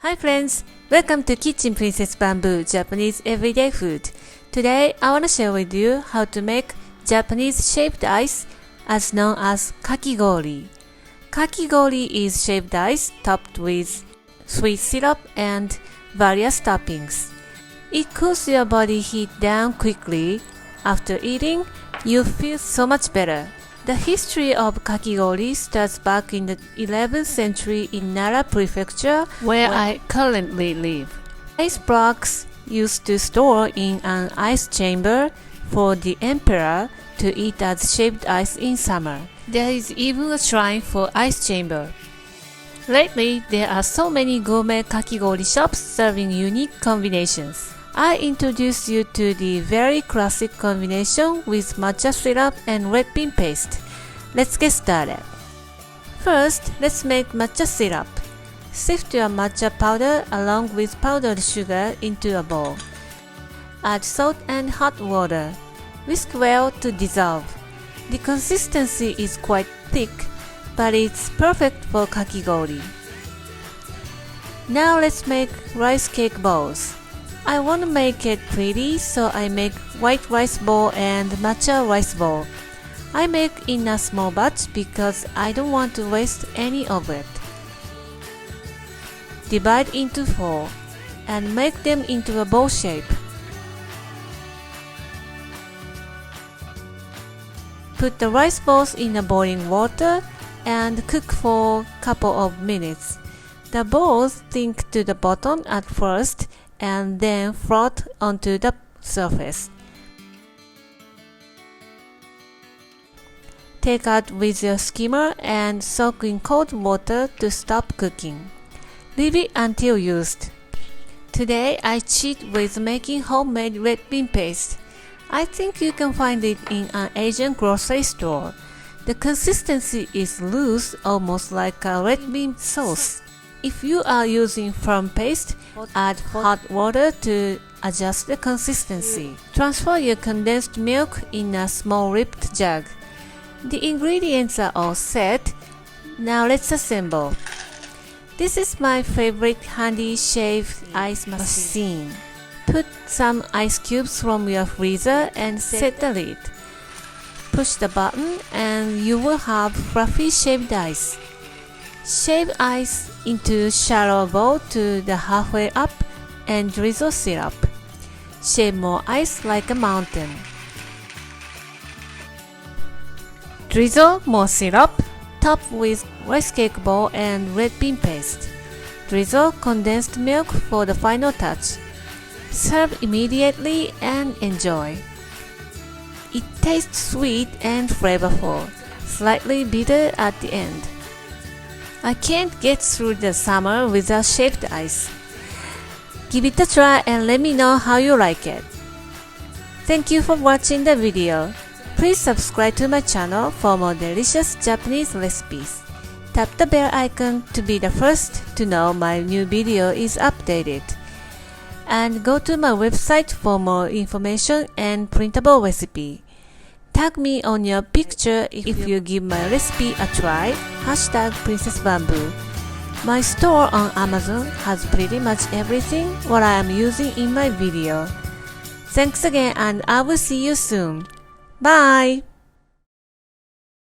Hi friends, welcome to Kitchen Princess Bamboo Japanese Everyday Food. Today I want to share with you how to make Japanese shaved ice as known as Kakigori. Kakigori is shaved ice topped with sweet syrup and various toppings. It cools your body heat down quickly. After eating, you feel so much better. The history of Kakigori starts back in the 11th century in Nara Prefecture, where I currently live. Ice blocks used to store in an ice chamber for the emperor to eat as shaved ice in summer. There is even a shrine for ice chamber. Lately, there are so many gourmet Kakigori shops serving unique combinations. I introduce you to the very classic combination with matcha syrup and red bean paste. Let's get started. First, let's make matcha syrup. Sift your matcha powder along with powdered sugar into a bowl. Add salt and hot water. Whisk well to dissolve. The consistency is quite thick, but it's perfect for kakigori. Now let's make rice cake balls. I want to make it pretty, so I make white rice ball and matcha rice ball. I make in a small batch because I don't want to waste any of it. Divide into 4 and make them into a ball shape. Put the rice balls in a boiling water and cook for a couple of minutes. The balls sink to the bottom at first and then float onto the surface. Take out with your skimmer and soak in cold water to stop cooking. Leave it until used. Today I cheat with making homemade red bean paste. I think you can find it in an Asian grocery store. The consistency is loose, almost like a red bean sauce. If you are using firm paste, add hot water to adjust the consistency. Transfer your condensed milk in a small ripped jug. The ingredients are all set. Now let's assemble. This is my favorite handy shaved ice machine. Put some ice cubes from your freezer and set the lid. Push the button and you will have fluffy shaved ice. Shave ice into shallow bowl to the halfway up and drizzle syrup. Shave more ice like a mountain. Drizzle more syrup. Top with rice cake ball and red bean paste. Drizzle condensed milk for the final touch. Serve immediately and enjoy. It tastes sweet and flavorful, slightly bitter at the end. I can't get through the summer without shaved ice. Give it a try and let me know how you like it. Thank you for watching the video. Please subscribe to my channel for more delicious Japanese recipes. Tap the bell icon to be the first to know my new video is updated. And go to my website for more information and printable recipe. Tag me on your picture if you give my recipe a try, #PrincessBamboo. My store on Amazon has pretty much everything what I am using in my video. Thanks again and I will see you soon. Bye!